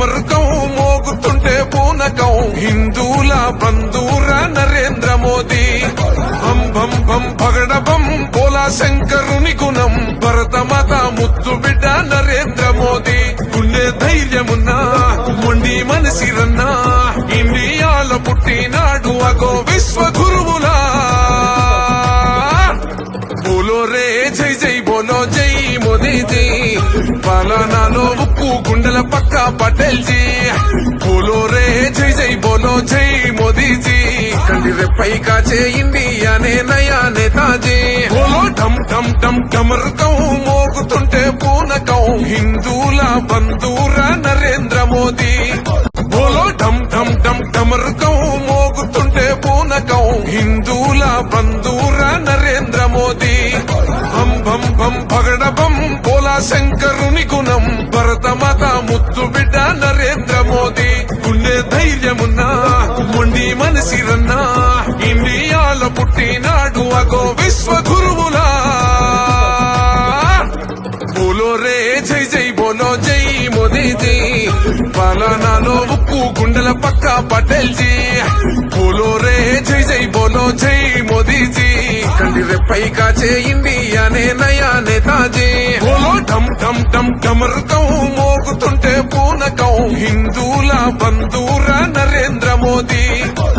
ఢమరుకం మోగుతుంటే పూనకం హిందూల బంధూరా నరేంద్ర మోదీ భం భం భం పగడ బం బోలా శంకరుని గుణం భరతమాత ముద్దు బిడ్డ నరేంద్ర మోదీ గుండె ధైర్యమున్నా మొండి మనసిరన్నా ఇండియాలో పుట్టినాడు అగో విశ్వగురువులా బోలో రే జై జై బోలో జై మోదీజీ పాలనాలో ఉక్కు గుండెల పక్క పటేల్ జీ బోలో రే జై జై బోలో జై మోదీజీ కండి రెప్పై కాచే ఇండియానే నయా నేతాజీ బోలో ఢమ్ ఢమ్ ఢమ్ ఢమరుకం మోగుతుంటే పూనకం హిందూల బంధూరా నరేంద్ర మోదీ బోలో ఢమ్ ఢమ్ ఢమ్ ఢమరుకం మోగుతుంటే పూనకం హిందూల బంధూరా నరేంద్ర మోదీ భం భం భం పగడ బం బోలా శంకరుని గుణం భరతమాత ముద్దు బిడ్డ నరేంద్ర మోదీ గుండె ధైర్యమున్నా మొండి మనసిరన్నా ఇండియాలో పుట్టినాడు అగో విశ్వగురువులా బోలో రే జై జై బోలో జై మోదీజీ పాలనాలో ఉక్కు గుండెల పక్క పటేల్ జీ బోలో రే జై జై బోలో జై మోదీజీ కండి రెప్పై కాచే ఇండియానే నయా నేతాజీ బోలో ఢమ్ ఢమ్ ఢమ్ ఢమరుకం మోగుతుంటే పూనకం హిందూల బంధూరా నరేంద్ర మోదీ